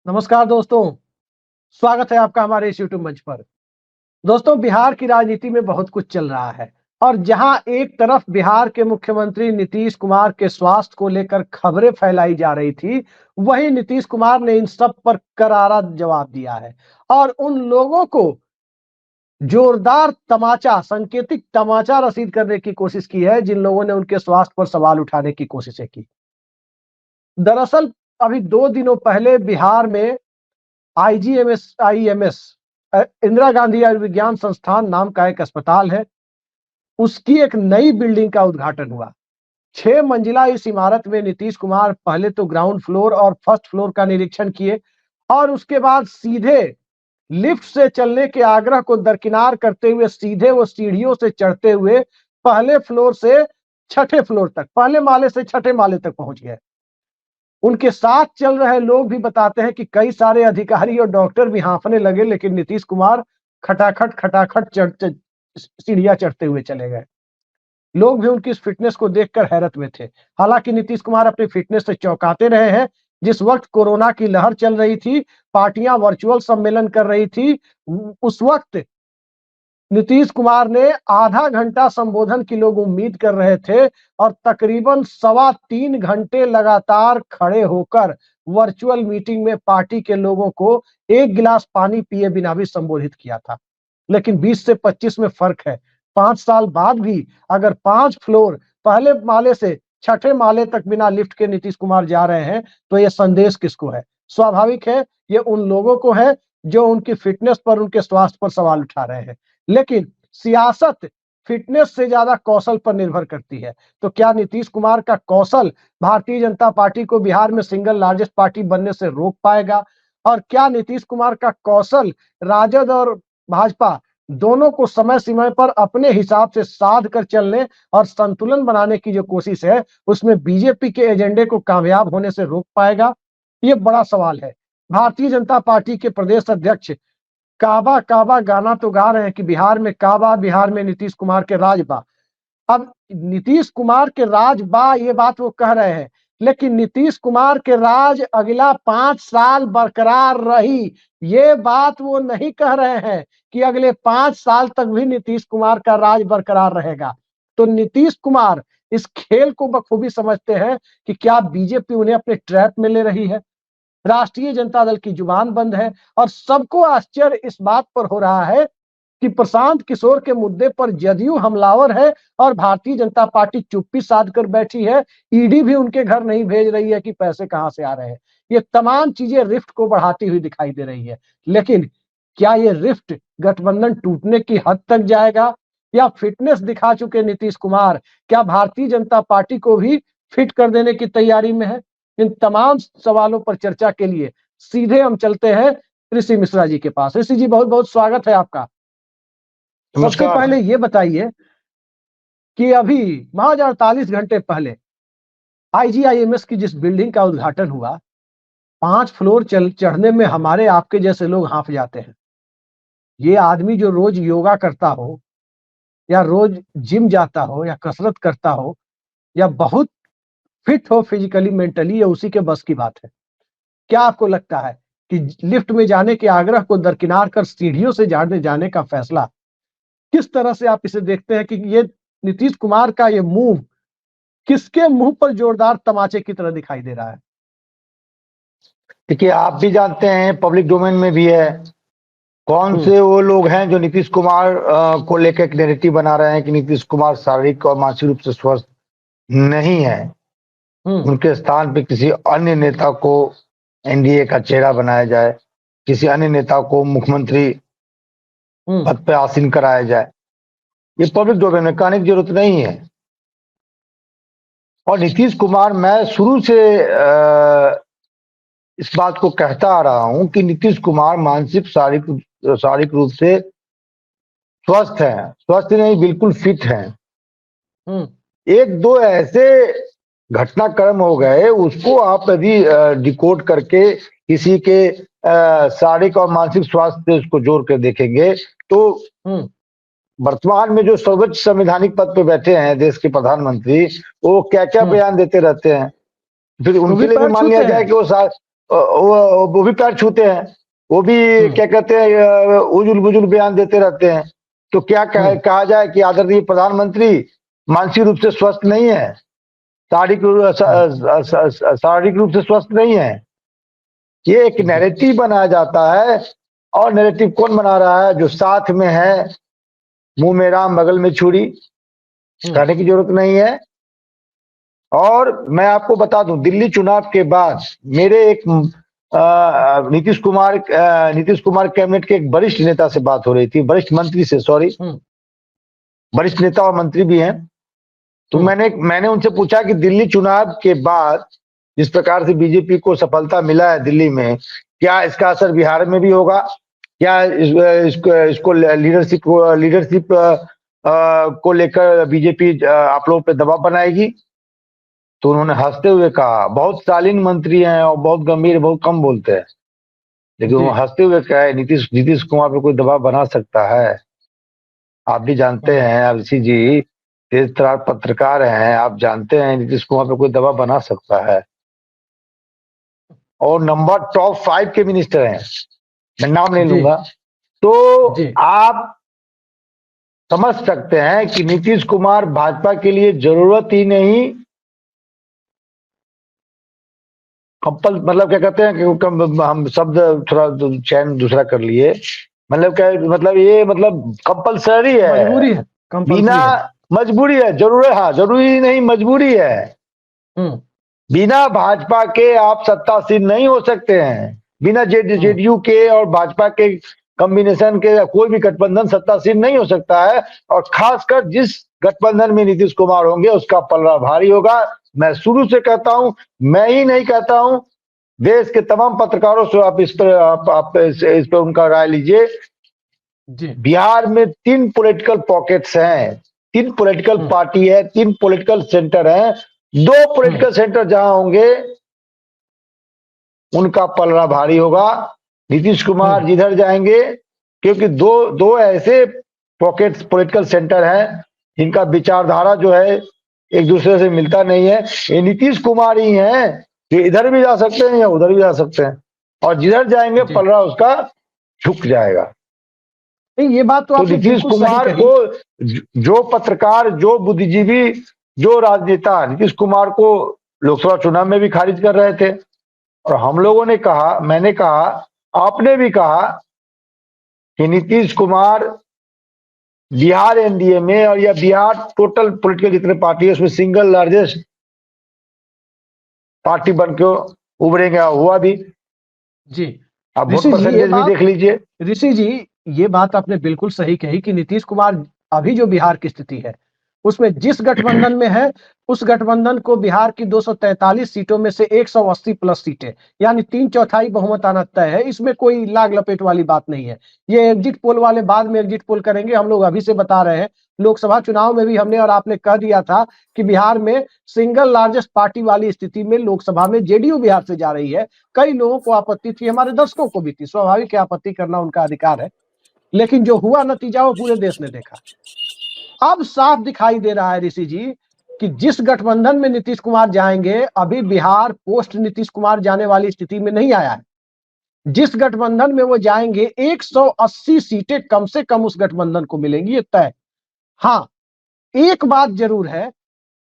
नमस्कार दोस्तों, स्वागत है आपका हमारे इस यूट्यूब मंच पर। दोस्तों, बिहार की राजनीति में बहुत कुछ चल रहा है और जहां एक तरफ बिहार के मुख्यमंत्री नीतीश कुमार के स्वास्थ्य को लेकर खबरें फैलाई जा रही थी, वहीं नीतीश कुमार ने इन सब पर करारा जवाब दिया है और उन लोगों को जोरदार तमाचा, सांकेतिक तमाचा रसीद करने की कोशिश की है जिन लोगों ने उनके स्वास्थ्य पर सवाल उठाने की कोशिशें की। दरअसल अभी 2 दिनों पहले बिहार में आईजीएमएस इंदिरा गांधी आयुर्विज्ञान संस्थान नाम का एक अस्पताल है। उसकी एक नई बिल्डिंग का उद्घाटन हुआ। 6 मंजिला इस इमारत में नीतीश कुमार पहले तो ग्राउंड फ्लोर और फर्स्ट फ्लोर का निरीक्षण किए और उसके बाद सीधे लिफ्ट से चलने के आग्रह को दरकिनार करते हुए सीधे वो सीढ़ियों से चढ़ते हुए पहले फ्लोर से छठे फ्लोर तक, पहले माले से छठे माले तक पहुंच गए। उनके साथ चल रहे लोग भी बताते हैं कि कई सारे अधिकारी और डॉक्टर भी हांफने लगे, लेकिन नीतीश कुमार खटाखट खटाखट सीढ़ियां चढ़ते हुए चले गए। लोग भी उनकी इस फिटनेस को देखकर हैरत में थे। हालांकि नीतीश कुमार अपनी फिटनेस से चौंकाते रहे हैं। जिस वक्त कोरोना की लहर चल रही थी, पार्टियां वर्चुअल सम्मेलन कर रही थी, उस वक्त नीतीश कुमार ने आधा घंटा संबोधन की लोग उम्मीद कर रहे थे और तकरीबन 3.25 घंटे लगातार खड़े होकर वर्चुअल मीटिंग में पार्टी के लोगों को एक गिलास पानी पिए बिना भी संबोधित किया था। लेकिन 20 से 25 में फर्क है। 5 साल बाद भी अगर 5 फ्लोर पहले माले से छठे माले तक बिना लिफ्ट के नीतीश कुमार जा रहे हैं, तो यह संदेश किसको है? स्वाभाविक है, ये उन लोगों को है जो उनकी फिटनेस पर, उनके स्वास्थ्य पर सवाल उठा रहे हैं। लेकिन सियासत फिटनेस से ज्यादा कौशल पर निर्भर करती है। तो क्या नीतीश कुमार का कौशल भारतीय जनता पार्टी को बिहार में सिंगल लार्जेस्ट पार्टी बनने से रोक पाएगा? और क्या नीतीश कुमार का कौशल राजद और भाजपा दोनों को समय समय पर अपने हिसाब से साध कर चलने और संतुलन बनाने की जो कोशिश है, उसमें बीजेपी के एजेंडे को कामयाब होने से रोक पाएगा? ये बड़ा सवाल है। भारतीय जनता पार्टी के प्रदेश अध्यक्ष काबा काबा गाना तो गा रहे हैं कि बिहार में काबा, बिहार में नीतीश कुमार के राज बा। अब नीतीश कुमार के राज बा, ये बात वो कह रहे हैं, लेकिन नीतीश कुमार के राज अगला 5 साल बरकरार रही, ये बात वो नहीं कह रहे हैं कि अगले 5 साल तक भी नीतीश कुमार का राज बरकरार रहेगा। तो नीतीश कुमार इस खेल को बखूबी समझते हैं कि क्या बीजेपी उन्हें अपने ट्रैप में ले रही है। राष्ट्रीय जनता दल की जुबान बंद है और सबको आश्चर्य इस बात पर हो रहा है कि प्रशांत किशोर के मुद्दे पर जदयू हमलावर है और भारतीय जनता पार्टी चुप्पी साध कर बैठी है। ईडी भी उनके घर नहीं भेज रही है कि पैसे कहां से आ रहे हैं। ये तमाम चीजें रिफ्ट को बढ़ाती हुई दिखाई दे रही है। लेकिन क्या ये रिफ्ट गठबंधन टूटने की हद तक जाएगा, या फिटनेस दिखा चुके नीतीश कुमार क्या भारतीय जनता पार्टी को भी फिट कर देने की तैयारी में है? इन तमाम सवालों पर चर्चा के लिए सीधे हम चलते हैं ऋषि मिश्रा जी के पास। ऋषि जी, बहुत बहुत स्वागत है आपका। सबसे पहले ये बताइए कि अभी महज 48 घंटे पहले आईजीआईएमएस की जिस बिल्डिंग का उद्घाटन हुआ, 5 फ्लोर चढ़ने में हमारे आपके जैसे लोग हांफ जाते हैं। ये आदमी जो रोज योगा करता हो या रोज जिम जाता हो या कसरत करता हो या बहुत फिट हो फिजिकली मेंटली, ये उसी के बस की बात है। क्या आपको लगता है कि लिफ्ट में जाने के आग्रह को दरकिनार कर सीढ़ियों से जाने का फैसला, किस तरह से आप इसे देखते हैं कि ये नीतीश कुमार का ये मूव किसके मुंह पर जोरदार तमाचे की तरह दिखाई दे रहा है? देखिए, आप भी जानते हैं, पब्लिक डोमेन में भी है, कौन से वो लोग हैं जो नीतीश कुमार को लेकर एक नैरेटिव बना रहे हैं कि नीतीश कुमार शारीरिक और मानसिक रूप से स्वस्थ नहीं है। उनके स्थान पे किसी अन्य नेता को एनडीए का चेहरा बनाया जाए, किसी अन्य नेता को मुख्यमंत्री पद पे आसीन कराया जाए। ये पब्लिक डोमेन में कहने की जरूरत नहीं है। और नीतीश कुमार, मैं शुरू से इस बात को कहता आ रहा हूं कि नीतीश कुमार मानसिक शारीरिक रूप से स्वस्थ है, स्वस्थ नहीं बिल्कुल फिट है। एक दो ऐसे घटनाक्रम हो गए, उसको आप यदि डिकोड करके किसी के शारीरिक और मानसिक स्वास्थ्य से उसको जोड़ कर देखेंगे तो वर्तमान में जो सर्वोच्च संवैधानिक पद पे बैठे हैं देश के प्रधानमंत्री, वो क्या क्या बयान देते रहते हैं। फिर उनके लिए भी मान लिया जाए कि वो वो भी पैर छूते हैं, वो भी क्या कहते हैं उजुल बुजुल बयान देते रहते हैं। तो क्या कहा जाए कि आदरणीय प्रधानमंत्री मानसिक रूप से स्वस्थ नहीं है, शारीरिक रूप से स्वस्थ नहीं है। ये एक नैरेटिव बनाया जाता है, और नैरेटिव कौन बना रहा है? जो साथ में है, मुंह में राम बगल में छुरी, कहने की जरूरत नहीं है। और मैं आपको बता दूं, दिल्ली चुनाव के बाद मेरे एक नीतीश कुमार कैबिनेट के एक वरिष्ठ नेता से बात हो रही थी, वरिष्ठ मंत्री से, सॉरी, वरिष्ठ नेता और मंत्री भी हैं। तो मैंने उनसे पूछा कि दिल्ली चुनाव के बाद जिस प्रकार से बीजेपी को सफलता मिला है दिल्ली में, क्या इसका असर बिहार में भी होगा? क्या इसको लीडरशिप को लेकर बीजेपी आप लोगों पे दबाव बनाएगी? तो उन्होंने हंसते हुए कहा, बहुत शालीन मंत्री हैं और बहुत गंभीर, बहुत कम बोलते हैं, लेकिन वो हंसते हुए कहा, नीतीश कुमार पे कोई दबाव बना सकता है? आप भी जानते हैं अभिषेक जी, तेज तरार पत्रकार हैं, आप जानते हैं नीतीश कुमार पे कोई दबाव बना सकता है? और नंबर टॉप 5 के मिनिस्टर हैं, मैं नाम नहीं लूंगा। तो आप समझ सकते हैं कि नीतीश कुमार भाजपा के लिए जरूरत ही नहीं, कंपल, मतलब क्या कहते हैं कि हम शब्द थोड़ा चयन दूसरा कर लिए, मतलब क्या, मतलब ये मतलब कंपलसरी है, मजबूरी है, बिना मजबूरी है, जरूरी, हाँ जरूरी नहीं, मजबूरी है। बिना भाजपा के आप सत्तासीन नहीं हो सकते हैं, बिना जेडीयू के और भाजपा के कॉम्बिनेशन के कोई भी गठबंधन सत्तासीन नहीं हो सकता है। और खासकर जिस गठबंधन में नीतीश कुमार होंगे उसका पलड़ा भारी होगा। मैं शुरू से कहता हूं, मैं ही नहीं कहता हूं, देश के तमाम पत्रकारों से आप इस पर उनका राय लीजिए। बिहार में 3 पॉलिटिकल पॉकेट्स हैं, 3 पॉलिटिकल पार्टी है, 3 पॉलिटिकल सेंटर हैं। 2 पॉलिटिकल सेंटर जहां होंगे उनका पलड़ा भारी होगा। नीतीश कुमार जिधर जाएंगे, क्योंकि दो ऐसे पॉकेट्स, पॉलिटिकल सेंटर हैं जिनका विचारधारा जो है एक दूसरे से मिलता नहीं है। ये नीतीश कुमार ही हैं जो इधर भी जा सकते हैं या उधर भी जा सकते हैं, और जिधर जाएंगे पलड़ा उसका झुक जाएगा। ये बात तो नीतीश कुमार को, जो पत्रकार, जो बुद्धिजीवी, जो राजनेता नीतीश कुमार को लोकसभा चुनाव में भी खारिज कर रहे थे, और हम लोगों ने कहा, मैंने कहा, आपने भी कहा कि नीतीश कुमार बिहार एनडीए में, और या बिहार टोटल पॉलिटिकल जितने पार्टी है उसमें सिंगल लार्जेस्ट पार्टी बन के उभरेंगे, हुआ भी जी। आप वोट परसेंटेज भी देख लीजिए। ऋषि जी, ये बात आपने बिल्कुल सही कही कि नीतीश कुमार अभी जो बिहार की स्थिति है उसमें जिस गठबंधन में है, उस गठबंधन को बिहार की 243 सीटों में से 180 प्लस सीटें, यानी 3/4 बहुमत आना तय है। इसमें कोई लाग लपेट वाली बात नहीं है। ये एग्जिट पोल वाले बाद में एग्जिट पोल करेंगे, हम लोग अभी से बता रहे हैं। लोकसभा चुनाव में भी हमने और आपने कह दिया था कि बिहार में सिंगल लार्जेस्ट पार्टी वाली स्थिति में लोकसभा में जेडीयू बिहार से जा रही है। कई लोगों को आपत्ति थी, हमारे दर्शकों को भी थी, स्वाभाविक है, आपत्ति करना उनका अधिकार है, लेकिन जो हुआ नतीजा वो पूरे देश ने देखा। अब साफ दिखाई दे रहा है ऋषि जी कि जिस गठबंधन में नीतीश कुमार जाएंगे, अभी बिहार पोस्ट नीतीश कुमार जाने वाली स्थिति में नहीं आया है। जिस गठबंधन में वो जाएंगे 180 सीटें कम से कम उस गठबंधन को मिलेंगी, ये तय। हाँ, एक बात जरूर है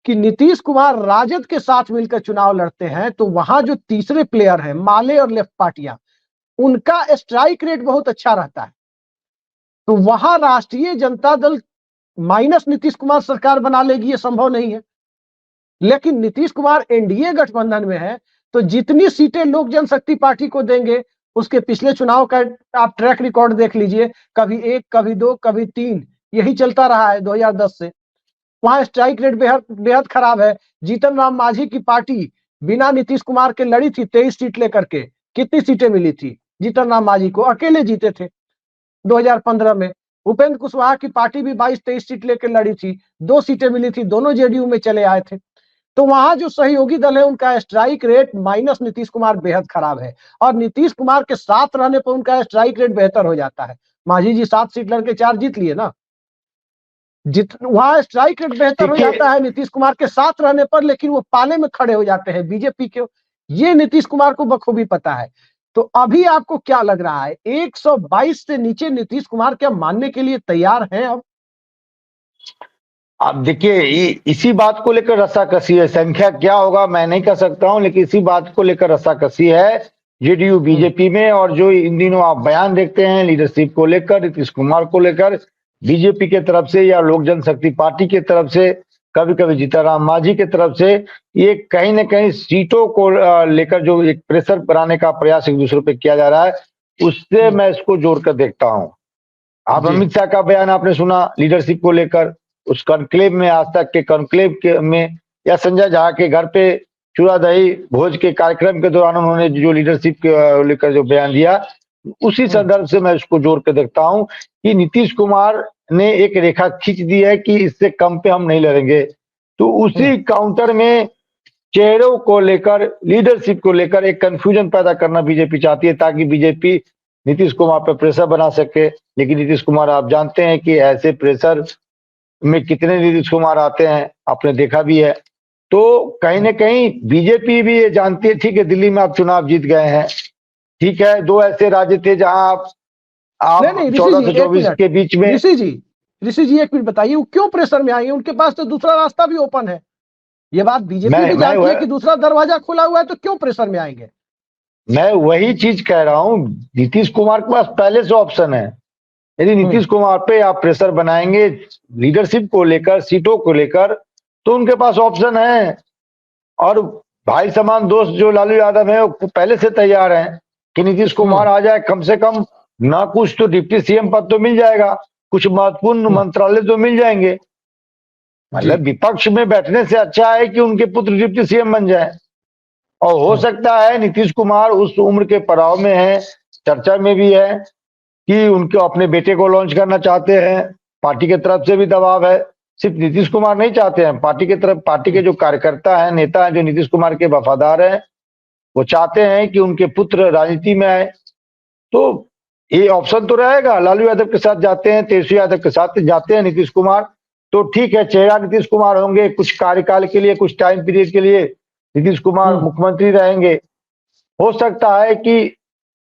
कि नीतीश कुमार राजद के साथ मिलकर चुनाव लड़ते हैं, तो वहां जो तीसरे प्लेयर हैं, माले और लेफ्ट पार्टियां, उनका स्ट्राइक रेट बहुत अच्छा रहता है। तो वहां राष्ट्रीय जनता दल माइनस नीतीश कुमार सरकार बना लेगी, ये संभव नहीं है। लेकिन नीतीश कुमार एनडीए गठबंधन में है, तो जितनी सीटें लोक जनशक्ति पार्टी को देंगे, उसके पिछले चुनाव का आप ट्रैक रिकॉर्ड देख लीजिए, कभी 1, कभी 2, कभी 3, यही चलता रहा है 2010 से। वहां स्ट्राइक रेट बेहद खराब है। जीतन राम मांझी की पार्टी बिना नीतीश कुमार के लड़ी थी 23 सीट लेकर के, कितनी सीटें मिली थी? जीतन राम मांझी को अकेले जीते थे 2015 में। उपेंद्र कुशवाहा की पार्टी भी 22-23 सीट लेकर लड़ी थी, 2 सीटें मिली थी, दोनों जेडीयू में चले आए थे। तो वहां जो सहयोगी दल है उनका strike rate minus Nitish Kumar बेहद खराब है, और नीतीश कुमार के साथ रहने पर उनका स्ट्राइक रेट बेहतर हो जाता है। मांझी जी 7 सीट लड़के 4 जीत लिए ना, वहां स्ट्राइक रेट बेहतर हो जाता है नीतीश कुमार के साथ रहने पर, लेकिन वो पाले में खड़े हो जाते हैं बीजेपी के ये नीतीश कुमार को बखूबी पता है। तो अभी आपको क्या लग रहा है, 122 से नीचे नीतीश कुमार क्या मानने के लिए तैयार हैं अब? अब देखिए, इसी बात को लेकर रस्साकसी है। संख्या क्या होगा मैं नहीं कह सकता हूं, लेकिन इसी बात को लेकर रस्साकसी है जेडीयू बीजेपी में। और जो इन दिनों आप बयान देखते हैं लीडरशिप को लेकर, नीतीश कुमार को लेकर, बीजेपी के तरफ से या लोक जनशक्ति पार्टी की तरफ से, कभी कभी जीताराम मांझी की तरफ से, ये कहीं ना कहीं सीटों को लेकर जो एक प्रेशर बनाने का प्रयास एक दूसरे पे किया जा रहा है, उससे मैं इसको जोड़कर देखता हूं। आप अमित शाह का बयान आपने सुना लीडरशिप को लेकर, उस कॉन्क्लेव में, आज तक के कॉन्क्लेव के में, या संजय झा के घर पे चूड़ा दही भोज के कार्यक्रम के दौरान उन्होंने जो लीडरशिप के लेकर जो बयान दिया, उसी संदर्भ से मैं इसको जोड़ के देखता हूं कि नीतीश कुमार ने एक रेखा खींच दी है कि इससे कम पे हम नहीं लड़ेंगे। तो उसी काउंटर में चेहरों को लेकर, लीडरशिप को लेकर एक कंफ्यूजन पैदा करना बीजेपी चाहती है, ताकि बीजेपी नीतीश कुमार पर प्रेशर बना सके। लेकिन नीतीश कुमार, आप जानते हैं कि ऐसे प्रेशर में कितने नीतीश कुमार आते हैं, आपने देखा भी है। तो कहीं ना कहीं बीजेपी भी ये जानती है, ठीक है दिल्ली में आप चुनाव जीत गए हैं, ठीक है, दो ऐसे राज्य थे जहां आप 14 से 24 के बीच में। ऋषि जी एक मिनट बताइए, वो क्यों प्रेशर में आएंगे? उनके पास तो दूसरा रास्ता भी ओपन है। ये बात बीजेपी भी जानती है कि दूसरा दरवाजा खुला हुआ है, तो क्यों प्रेशर में आएंगे? मैं वही चीज कह रहा हूं, नीतीश कुमार के पास पहले से ऑप्शन है। यदि नीतीश कुमार पे आप प्रेशर बनाएंगे लीडरशिप को लेकर, सीटों को लेकर, तो उनके पास ऑप्शन है। और भाई समान दोस्त जो लालू यादव है, वो पहले से तैयार हैं कि नीतीश कुमार आ जाए, कम से कम ना कुछ तो डिप्टी सीएम पद तो मिल जाएगा, कुछ महत्वपूर्ण मंत्रालय तो मिल जाएंगे। मतलब विपक्ष में बैठने से अच्छा है कि उनके पुत्र डिप्टी सीएम बन जाए। और हो सकता है नीतीश कुमार उस उम्र के पड़ाव में है, चर्चा में भी है कि उनको अपने बेटे को लॉन्च करना चाहते हैं। पार्टी की तरफ से भी दबाव है, सिर्फ नीतीश कुमार नहीं चाहते हैं, पार्टी की तरफ, पार्टी के जो कार्यकर्ता हैं, नेता हैं, जो नीतीश कुमार के वफादार हैं, वो चाहते हैं कि उनके पुत्र राजनीति में आए। तो ये ऑप्शन तो रहेगा, लालू यादव के साथ जाते हैं, तेजस्वी यादव के साथ जाते हैं नीतीश कुमार, तो ठीक है, चेहरा नीतीश कुमार होंगे कुछ कार्यकाल के लिए, कुछ टाइम पीरियड के लिए नीतीश कुमार मुख्यमंत्री रहेंगे। हो सकता है कि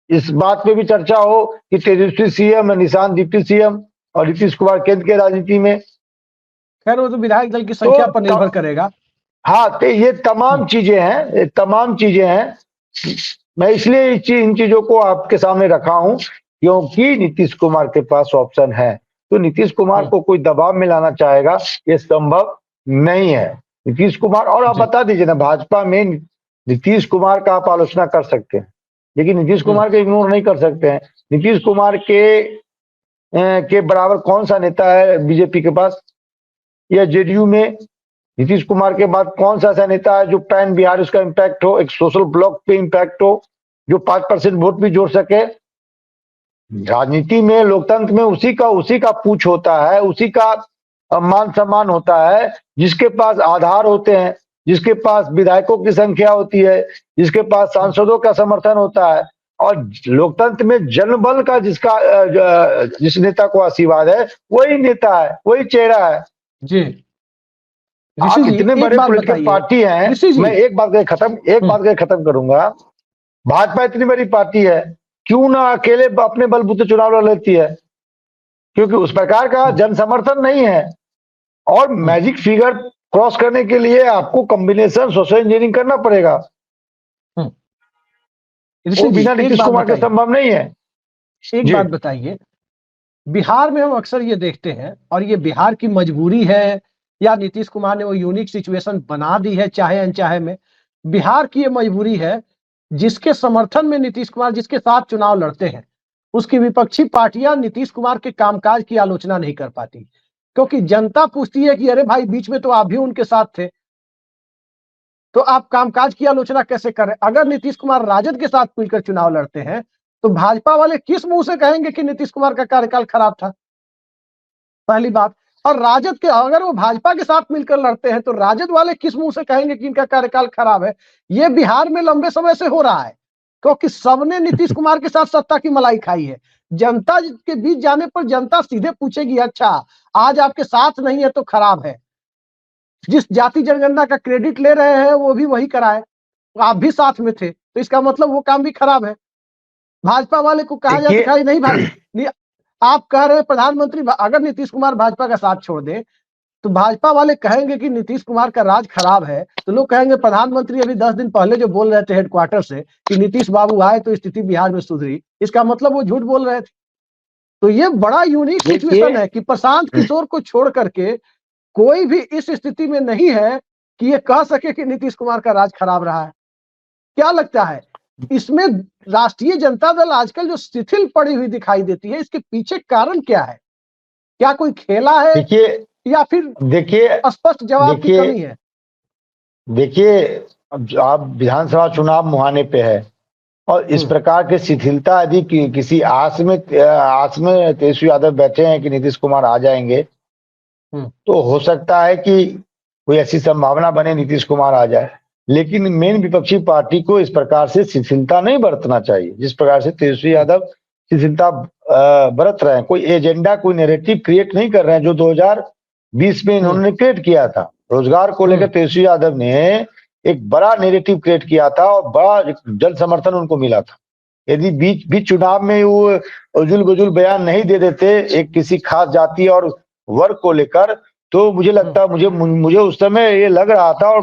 इस बात पे भी चर्चा हो कि तेजस्वी सीएम, निशान डिप्टी सीएम, और नीतीश कुमार केंद्र के राजनीति में। खैर वो तो विधायक दल की संख्या पर निर्भर करेगा। हाँ, तो ये तमाम चीजें हैं, तमाम चीजें हैं। मैं इसलिए इन चीजों को आपके सामने रखा हूं क्योंकि नीतीश कुमार के पास ऑप्शन है। तो नीतीश कुमार को कोई दबाव में लाना चाहेगा, ये संभव नहीं है। नीतीश कुमार, और आप बता दीजिए ना, भाजपा में नीतीश कुमार का आप आलोचना कर सकते हैं, लेकिन नीतीश कुमार को इग्नोर नहीं कर सकते हैं। नीतीश कुमार के बराबर कौन सा नेता है बीजेपी के पास या जेडीयू में? नीतीश कुमार के बाद कौन सा ऐसा नेता है जो पैन बिहार उसका इम्पैक्ट हो, एक सोशल ब्लॉक पे इम्पैक्ट हो, जो 5% वोट भी जोड़ सके? राजनीति में, लोकतंत्र में उसी का पूछ होता है, उसी का मान सम्मान होता है जिसके पास आधार होते हैं, जिसके पास विधायकों की संख्या होती है, जिसके पास सांसदों का समर्थन होता है। और लोकतंत्र में जनबल का जिस नेता को आशीर्वाद है, वही नेता है, वही चेहरा है जी। आप इतने बड़े पॉलिटिकल पार्टी हैं, मैं एक बात कर खत्म करूंगा। भाजपा इतनी बड़ी पार्टी है, क्यों ना अकेले अपने बलबूते चुनाव लड़ लेती है? क्योंकि उस प्रकार का जन समर्थन नहीं है। और मैजिक फिगर क्रॉस करने के लिए आपको कॉम्बिनेशन सोशल इंजीनियरिंग करना पड़ेगा, वो बिना नीतीश कुमार के संभव नहीं है। एक बात बताइए, बिहार में हम अक्सर ये देखते हैं, और ये बिहार की मजबूरी है या नीतीश कुमार ने वो यूनिक सिचुएशन बना दी है चाहे अनचाहे में, बिहार की ये मजबूरी है, जिसके समर्थन में नीतीश कुमार, जिसके साथ चुनाव लड़ते हैं, उसकी विपक्षी पार्टियां नीतीश कुमार के कामकाज की आलोचना नहीं कर पाती, क्योंकि जनता पूछती है कि अरे भाई बीच में तो आप भी उनके साथ थे, तो आप कामकाज की आलोचना कैसे कर रहे हैं? अगर नीतीश कुमार राजद के साथ मिलकर चुनाव लड़ते हैं, तो भाजपा वाले किस मुंह से कहेंगे कि नीतीश कुमार का कार्यकाल खराब था? पहली बात। और राजद के, अगर वो भाजपा के साथ मिलकर लड़ते हैं, तो राजद वाले किस मुंह से कहेंगे कि इनका कार्यकाल खराब है? ये बिहार में लंबे समय से हो रहा है, क्योंकि सबने नीतीश कुमार के साथ सत्ता की मलाई खाई है। जनता के बीच जाने पर जनता सीधे पूछेगी, अच्छा आज आपके साथ नहीं है तो खराब है। जिस जाति जनगणना का क्रेडिट ले रहे हैं वो भी वही कराए, आप भी साथ में थे, तो इसका मतलब वो काम भी खराब है। भाजपा वाले को कहा जाता देखिए है नहीं, आप कह रहे हैं प्रधानमंत्री अगर नीतीश कुमार भाजपा का साथ छोड़ दे तो भाजपा वाले कहेंगे कि नीतीश कुमार का राज खराब है, तो लोग कहेंगे प्रधानमंत्री अभी 10 दिन पहले जो बोल रहे थे हेडक्वार्टर से कि नीतीश बाबू आए तो स्थिति बिहार में सुधरी, इसका मतलब वो झूठ बोल रहे थे। तो ये बड़ा यूनिक सिचुएशन है कि प्रशांत किशोर को छोड़ करके कोई भी इस स्थिति में नहीं है कि ये कह सके कि नीतीश कुमार का राज खराब रहा है। क्या लगता है इसमें राष्ट्रीय जनता दल आजकल जो शिथिल पड़ी हुई दिखाई देती है, इसके पीछे कारण क्या है? क्या कोई खेला है देखिए या फिर देखिए स्पष्ट जवाब की कमी है? देखिए आप विधानसभा चुनाव मुहाने पे है और इस प्रकार की शिथिलता यदि किसी आस में तेजस्वी यादव बैठे हैं कि नीतीश कुमार आ जाएंगे, तो हो सकता है कि कोई ऐसी संभावना बने नीतीश कुमार आ जाए। लेकिन मेन विपक्षी पार्टी को इस प्रकार से शिथिलता नहीं बरतना चाहिए जिस प्रकार से तेजस्वी यादव शिथिलता बरत रहे हैं। कोई एजेंडा, कोई नैरेटिव क्रिएट नहीं कर रहे हैं जो 2020 में इन्होंने क्रिएट किया था। रोजगार को लेकर तेजस्वी यादव ने एक बड़ा नैरेटिव क्रिएट किया था और बड़ा जन समर्थन उनको मिला था। यदि बीच चुनाव में वो उजुल गुजुल बयान नहीं दे देते एक किसी खास जाति और वर्ग को लेकर, तो मुझे लगता मुझे उस समय ये लग रहा था और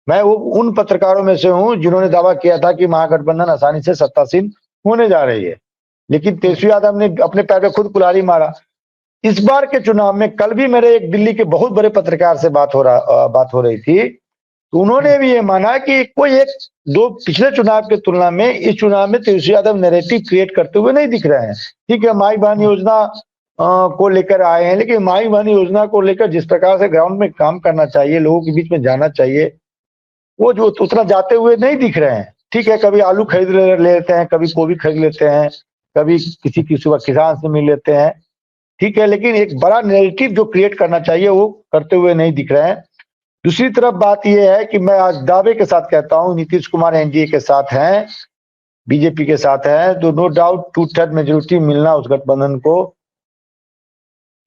मैं वो उन पत्रकारों में से हूं जिन्होंने दावा किया था कि महागठबंधन आसानी से सत्तासीन होने जा रही है। लेकिन तेजस्वी यादव ने अपने पैर पे खुद कुल्हाड़ी मारा। इस बार के चुनाव में कल भी मेरे एक दिल्ली के बहुत बड़े पत्रकार से बात हो रही थी, तो उन्होंने भी ये माना कि कोई एक दो पिछले चुनाव के तुलना में इस चुनाव में तेजस्वी यादव नैरेटिव क्रिएट करते हुए नहीं दिख रहे हैं। ठीक है, माई बहन योजना को लेकर आए हैं, लेकिन माई बहन योजना को लेकर जिस प्रकार से ग्राउंड में काम करना चाहिए, लोगों के बीच में जाना चाहिए, वो जो उतना जाते हुए नहीं दिख रहे हैं। ठीक है, कभी आलू खरीद लेते हैं, कभी गोभी खरीद लेते हैं, कभी किसी किसान से मिल लेते हैं, ठीक है, लेकिन एक बड़ा नैरेटिव जो क्रिएट करना चाहिए वो करते हुए नहीं दिख रहे हैं। दूसरी तरफ बात यह है कि मैं आज दावे के साथ कहता हूं नीतीश कुमार एनडीए के साथ हैं, बीजेपी के साथ हैं, तो नो डाउट 2/3 मेजोरिटी मिलना उस गठबंधन को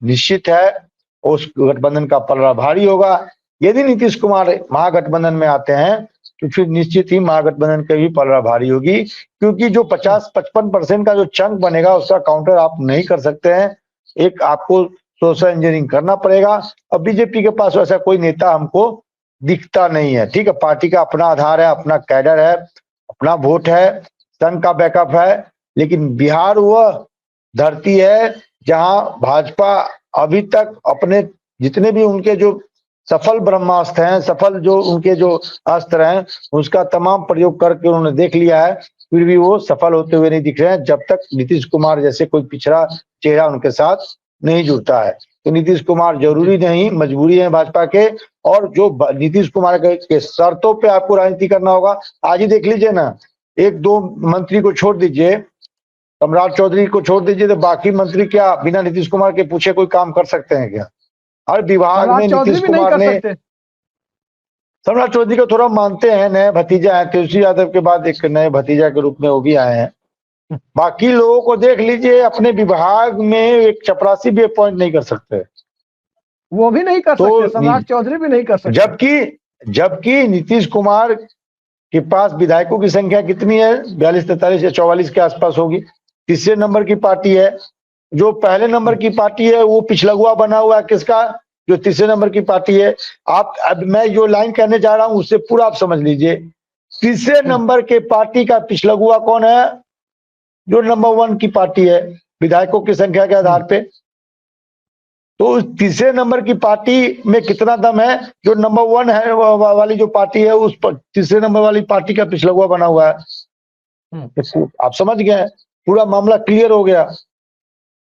निश्चित है। उस गठबंधन का पलड़ा भारी होगा। यदि नीतीश कुमार महागठबंधन में आते हैं तो फिर निश्चित ही महागठबंधन की भी पलड़ा भारी होगी, क्योंकि जो 50-55% का जो चंक बनेगा उसका काउंटर आप नहीं कर सकते हैं। एक आपको सोशल इंजीनियरिंग करना पड़ेगा। अब बीजेपी के पास ऐसा कोई नेता हमको दिखता नहीं है। ठीक है, पार्टी का अपना आधार है, अपना कैडर है, अपना वोट है, संघ का बैकअप है, लेकिन बिहार वह धरती है जहां भाजपा अभी तक अपने जितने भी उनके जो सफल ब्रह्मास्त्र हैं, सफल जो उनके जो अस्त्र हैं, उसका तमाम प्रयोग करके उन्होंने देख लिया है, फिर भी वो सफल होते हुए नहीं दिख रहे हैं जब तक नीतीश कुमार जैसे कोई पिछड़ा चेहरा उनके साथ नहीं जुड़ता है। तो नीतीश कुमार जरूरी नहीं, मजबूरी है भाजपा के। और जो नीतीश कुमार के शर्तों पे आपको राजनीति करना होगा, आज ही देख लीजिए ना, 1-2 मंत्री को छोड़ दीजिए, सम्राट चौधरी को छोड़ दीजिए, तो बाकी मंत्री क्या बिना नीतीश कुमार के पूछे कोई काम कर सकते हैं क्या? हर विभाग में नीतीश कुमार ने, सम्राट चौधरी को थोड़ा मानते हैं, नए भतीजा है, तेजस्वी यादव के बाद एक नए भतीजा के रूप में वो भी आए हैं। बाकी लोगों को देख लीजिए, अपने विभाग में एक चपरासी भी अपॉइंट नहीं कर सकते, वो भी नहीं कर सकते, सम्राट चौधरी भी नहीं कर सकते। जबकि नीतीश कुमार के पास विधायकों की संख्या कितनी है? 42, 43 या 44 के आसपास होगी। तीसरे नंबर की पार्टी है। जो पहले नंबर की पार्टी है वो पिछलगुआ बना हुआ है किसका? जो तीसरे नंबर की पार्टी है। आप अब मैं जो लाइन कहने जा रहा हूं उससे पूरा आप समझ लीजिए। तीसरे नंबर के पार्टी का पिछलगुआ कौन है? जो नंबर 1 की पार्टी है विधायकों की संख्या के आधार पे। तो उस तीसरे नंबर की पार्टी में कितना दम है? जो नंबर 1 है वाली जो पार्टी है, उस तीसरे नंबर वाली पार्टी का पिछलगुआ बना हुआ है। आप समझ गए, पूरा मामला क्लियर हो गया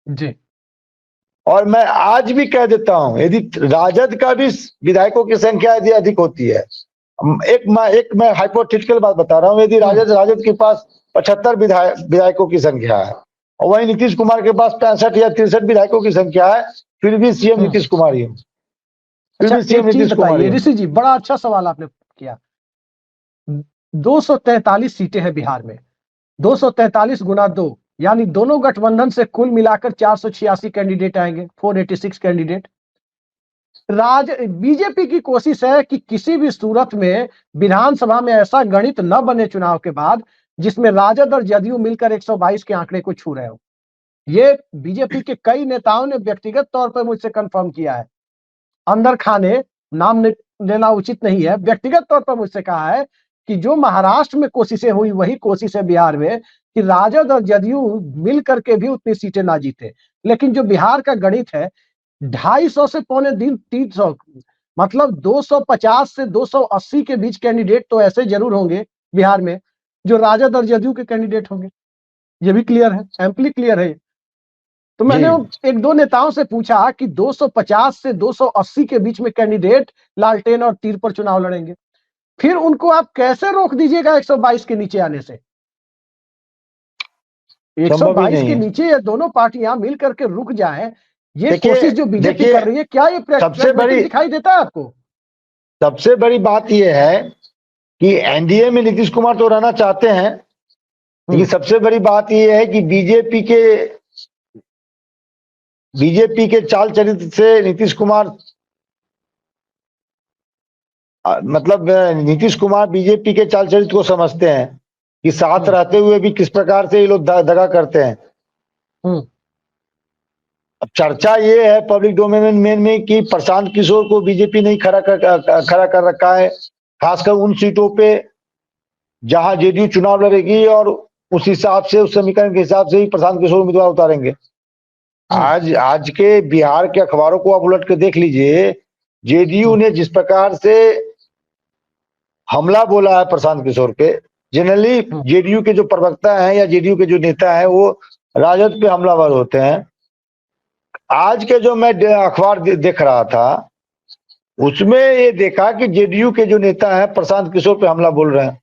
जी। और मैं आज भी कह देता हूं, यदि राजद का भी विधायकों की संख्या यदि अधिक होती है, एक मैं हाइपोथेटिकल बात बता रहा हूं, यदि राजद के पास 75 विधायकों की संख्या है और वहीं नीतीश कुमार के पास 65 या 63 विधायकों की संख्या है, फिर भी सीएम नीतीश कुमार ही है। अच्छा, एक चीज बताइए ऋषि जी, बड़ा अच्छा सवाल आपने किया। 243 सीटें हैं बिहार में, 243 गुना 2 यानी दोनों गठबंधन से कुल मिलाकर 486 कैंडिडेट आएंगे, 486 कैंडिडेट। बीजेपी की कोशिश है कि किसी भी सूरत में विधानसभा में ऐसा गणित न बने चुनाव के बाद जिसमें राजद और जदयू मिलकर 122 के आंकड़े को छू रहे हो। ये बीजेपी के कई नेताओं ने व्यक्तिगत तौर पर मुझसे कंफर्म किया है। अंदर खाने नाम लेना उचित नहीं है, व्यक्तिगत तौर पर मुझसे कहा है कि जो महाराष्ट्र में कोशिशें हुई वही कोशिश है बिहार में कि राजद और जदयू मिल करके भी उतनी सीटें ना जीते। लेकिन जो बिहार का गणित है 250 से पौने 300 मतलब 250 से 280 के बीच कैंडिडेट तो ऐसे जरूर होंगे बिहार में जो राजद और जदयू के कैंडिडेट होंगे। ये भी क्लियर है, एम्पली क्लियर है। तो मैंने एक दो नेताओं से पूछा कि 250 से 280 के बीच में कैंडिडेट लालटेन और तीर पर चुनाव लड़ेंगे, फिर उनको आप कैसे रोक दीजिएगा 122 के नीचे आने से? 122 के नीचे ये दोनों पार्टियां मिल करके रुक जाए, ये कोशिश जो बीजेपी कर रही है, क्या ये सबसे बड़ी दिखाई देता है आपको? सबसे बड़ी बात यह है कि एनडीए में नीतीश कुमार तो रहना चाहते हैं, लेकिन सबसे बड़ी बात यह है कि बीजेपी के चाल चरित्र से नीतीश कुमार नीतीश कुमार बीजेपी के चाल चरित्र को समझते हैं कि साथ रहते हुए भी किस प्रकार से ये लोग दगा करते हैं। अब चर्चा ये है पब्लिक डोमेन में कि प्रशांत किशोर को बीजेपी नहीं खड़ा कर रखा है, खासकर उन सीटों पे जहां जेडीयू चुनाव लड़ेगी, और उस हिसाब से, उस समीकरण के हिसाब से ही प्रशांत किशोर उम्मीदवार उतारेंगे। आज के बिहार के अखबारों को आप उलट के देख लीजिए, जेडीयू ने जिस प्रकार से हमला बोला है प्रशांत किशोर पे, जनरली जेडीयू के जो प्रवक्ता हैं या जेडीयू के जो नेता हैं वो राजद पे हमलावर होते हैं। आज के जो मैं अखबार देख रहा था उसमें ये देखा कि जेडीयू के जो नेता हैं प्रशांत किशोर पे हमला बोल रहे हैं।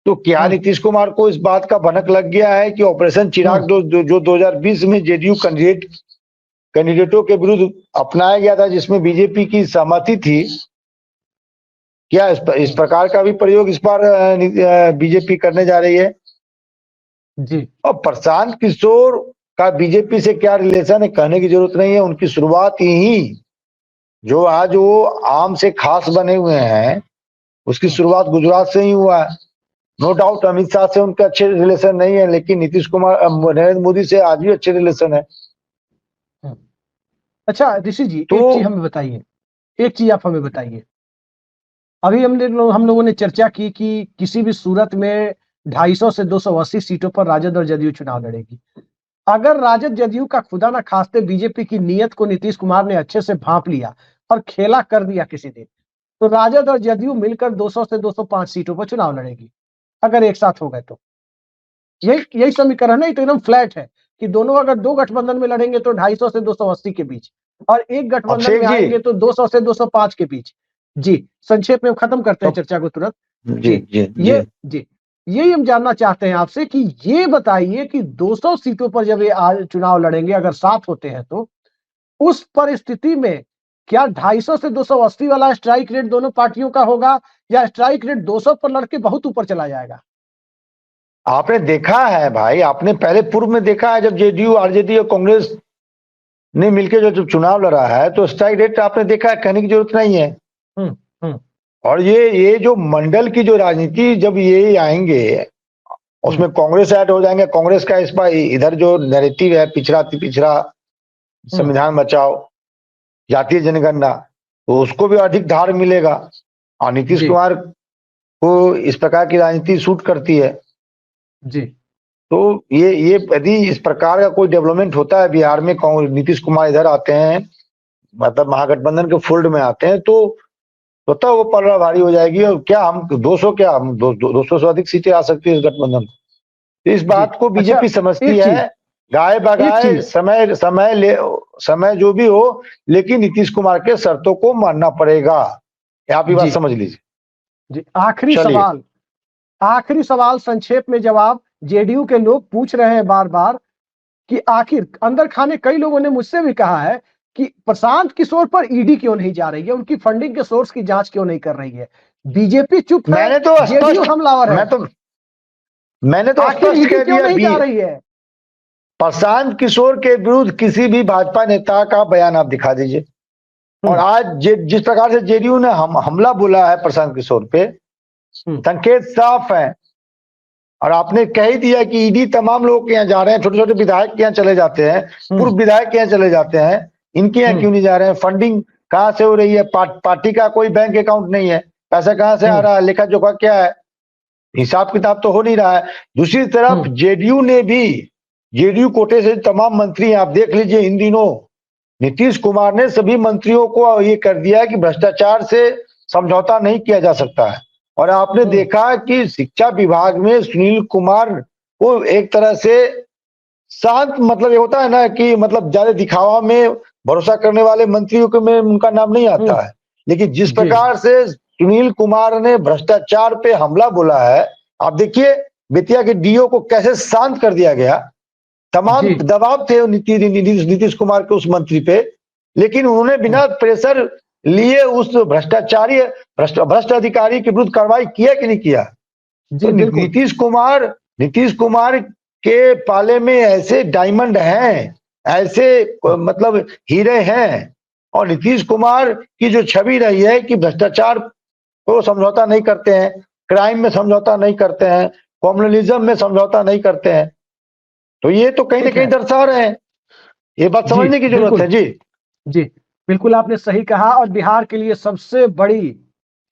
तो क्या नीतीश कुमार को इस बात का भनक लग गया है कि ऑपरेशन चिराग जो 2020 में जेडीयू कैंडिडेटों के विरुद्ध अपनाया गया था, जिसमें बीजेपी की सहमति थी, क्या इस प्रकार का भी प्रयोग इस बार बीजेपी करने जा रही है? जी। और प्रशांत किशोर का बीजेपी से क्या रिलेशन है कहने की जरूरत नहीं है। उनकी शुरुआत ही जो आज वो आम से खास बने हुए हैं, उसकी शुरुआत गुजरात से ही हुआ है। नो डाउट अमित शाह से उनके अच्छे रिलेशन नहीं है, लेकिन नीतीश कुमार नरेंद्र मोदी से आज भी अच्छे रिलेशन है। अच्छा ऋषि जी, एक चीज हमें बताइए, एक चीज आप हमें बताइए। अभी हम लोगों ने चर्चा की कि किसी भी सूरत में 250 से 280 सीटों पर राजद और जदयू चुनाव लड़ेगी। अगर राजद जदयू का खुदा ना खास्ते बीजेपी की नीयत को नीतीश कुमार ने अच्छे से भांप लिया और खेला कर दिया किसी दिन, तो राजद और जदयू मिलकर 200 से 205 सीटों पर चुनाव लड़ेगी अगर एक साथ हो गए तो। यही समीकरण है, तो एकदम फ्लैट है कि दोनों अगर दो गठबंधन में लड़ेंगे तो 250 से 280 के बीच, और एक गठबंधन में आएंगे तो 200 से 205 के बीच। जी, संक्षेप में खत्म करते हैं चर्चा को तुरंत। जी, यही हम जानना चाहते हैं आपसे कि ये बताइए कि 200 सीटों पर जब ये आज चुनाव लड़ेंगे, अगर साथ होते हैं तो उस परिस्थिति में क्या 250 से 280 वाला स्ट्राइक रेट दोनों पार्टियों का होगा, या स्ट्राइक रेट 200 पर लड़के बहुत ऊपर चला जाएगा? आपने देखा है भाई, आपने पहले पूर्व में देखा है, जब जेडीयू आरजेडी और कांग्रेस ने मिलकर जब चुनाव लड़ा है तो स्ट्राइक रेट आपने देखा है, कहने की जरूरत नहीं है। और ये जो मंडल की जो राजनीति जब ये आएंगे उसमें कांग्रेस ऐड हो जाएंगे। कांग्रेस का इस बार इधर जो नैरेटिव है पिछड़ा संविधान बचाओ, जातीय जनगणना, तो उसको भी अधिक धार मिलेगा। और नीतीश कुमार को इस प्रकार की राजनीति सूट करती है। जी, तो ये यदि इस प्रकार का कोई डेवलपमेंट होता है बिहार में, नीतीश कुमार इधर आते हैं, मतलब महागठबंधन के फोल्ड में आते हैं, तो स्वतः वो पलड़ा भारी हो जाएगी। और क्या हम 200 से अधिक सीटें आ सकती है इस गठबंधन। इस बात को बीजेपी समझती है, गाय बगाए समय जो भी हो, लेकिन नीतीश कुमार के शर्तों को मानना पड़ेगा। आप ये बात समझ लीजिए। जी, आखिरी सवाल संक्षेप में जवाब। जेडीयू के लोग पूछ रहे हैं बार बार कि आखिर अंदर खाने कई लोगों ने मुझसे भी कहा है कि प्रशांत किशोर पर ईडी क्यों नहीं जा रही है, उनकी फंडिंग के सोर्स की जांच क्यों नहीं कर रही है? बीजेपी चुप है, जेडीयू हमलावर है। मैंने तो स्पष्ट कह दिया, नहीं जा रही है। प्रशांत किशोर के विरुद्ध किसी भी भाजपा नेता का बयान आप दिखा दीजिए, और आज जिस प्रकार से जेडीयू ने हमला बोला है प्रशांत किशोर पे, संकेत साफ है। और आपने कह ही दिया कि ईडी तमाम लोगों के यहाँ जा रहे हैं, छोटे छोटे विधायक के यहाँ चले जाते हैं, पूर्व विधायक के यहाँ चले जाते हैं, इनके यहाँ क्यों नहीं जा रहे हैं? फंडिंग कहाँ से हो रही है? पार्टी का कोई बैंक अकाउंट नहीं है, पैसा कहाँ से आ रहा है? लेखा जोखा क्या है? हिसाब किताब तो हो नहीं रहा है। दूसरी तरफ जेडीयू ने भी, जेडीयू कोटे से तमाम मंत्री, आप देख लीजिए, इन दिनों नीतीश कुमार ने सभी मंत्रियों को ये कर दिया कि भ्रष्टाचार से समझौता नहीं किया जा सकता है। और आपने देखा कि शिक्षा विभाग में सुनील कुमार को एक तरह से शांत, मतलब ये होता है ना कि मतलब ज्यादा दिखावा में भरोसा करने वाले मंत्रियों के में उनका नाम नहीं आता है, लेकिन जिस प्रकार से सुनील कुमार ने भ्रष्टाचार पे हमला बोला है, आप देखिए बेतिया के डीओ को कैसे शांत कर दिया गया। तमाम दबाव थे नीतीश कुमार के उस मंत्री पे, लेकिन उन्होंने बिना प्रेशर लिए उस भ्रष्ट अधिकारी के विरुद्ध कार्रवाई किया कि नहीं किया? तो नीतीश कुमार के पाले में ऐसे डायमंड हैं, ऐसे मतलब हीरे हैं, और नीतीश कुमार की जो छवि रही है कि भ्रष्टाचार को समझौता नहीं करते हैं, क्राइम में समझौता नहीं करते हैं, कम्युनलिज्म में समझौता नहीं करते हैं, तो ये तो कहीं ना कहीं दर्शा रहे हैं। ये बात समझने की जरूरत है। जी बिल्कुल आपने सही कहा। और बिहार के लिए सबसे बड़ी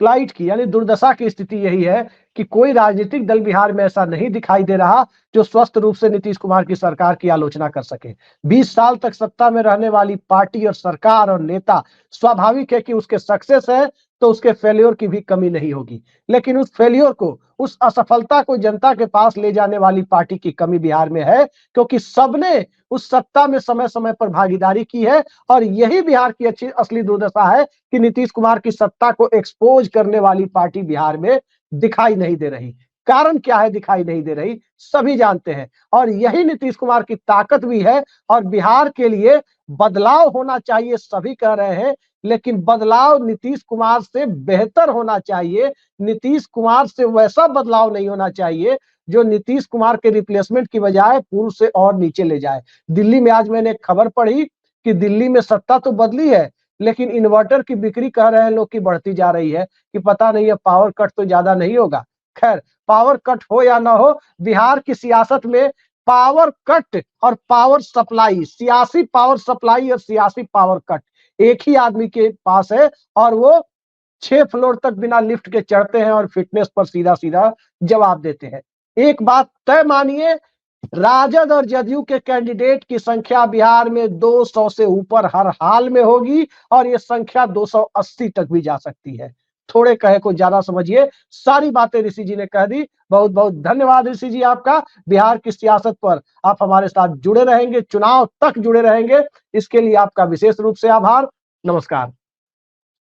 फ्लाइट की यानी दुर्दशा की स्थिति यही है कि कोई राजनीतिक दल बिहार में ऐसा नहीं दिखाई दे रहा जो स्वस्थ रूप से नीतीश कुमार की सरकार की आलोचना कर सके। 20 साल तक सत्ता में रहने वाली पार्टी और सरकार और नेता, स्वाभाविक है कि उसके सक्सेस है तो उसके फेल्योर की भी कमी नहीं होगी, लेकिन उस फेल्योर को, उस असफलता को जनता के पास ले जाने वाली पार्टी की कमी बिहार में है, क्योंकि सबने उस सत्ता में समय समय पर भागीदारी की है। और यही बिहार की असली दुर्दशा है कि नीतीश कुमार की सत्ता को एक्सपोज करने वाली पार्टी बिहार में दिखाई नहीं दे रही। कारण क्या है दिखाई नहीं दे रही, सभी जानते हैं, और यही नीतीश कुमार की ताकत भी है। और बिहार के लिए बदलाव होना चाहिए, सभी कह रहे हैं, लेकिन बदलाव नीतीश कुमार से बेहतर होना चाहिए। नीतीश कुमार से वैसा बदलाव नहीं होना चाहिए जो नीतीश कुमार के रिप्लेसमेंट की बजाय पूर्व से और नीचे ले जाए। दिल्ली में आज मैंने एक खबर पढ़ी कि दिल्ली में सत्ता तो बदली है, लेकिन इन्वर्टर की बिक्री कह रहे हैं लोग की बढ़ती जा रही है, कि पता नहीं है पावर कट तो ज्यादा नहीं होगा। खैर, पावर कट हो या ना हो, बिहार की सियासत में पावर कट और पावर सप्लाई, सियासी पावर सप्लाई और सियासी पावर कट एक ही आदमी के पास है, और वो 6 फ्लोर तक बिना लिफ्ट के चढ़ते हैं और फिटनेस पर सीधा सीधा जवाब देते हैं। एक बात तय मानिए, राजद और जदयू के कैंडिडेट की संख्या बिहार में 200 से ऊपर हर हाल में होगी, और ये संख्या 280 तक भी जा सकती है। थोड़े कहे को ज्यादा समझिए। सारी बातें ऋषि जी ने कह दी। बहुत बहुत धन्यवाद ऋषि जी आपका। बिहार की सियासत पर आप हमारे साथ जुड़े रहेंगे, चुनाव तक जुड़े रहेंगे, इसके लिए आपका विशेष रूप से आभार। नमस्कार।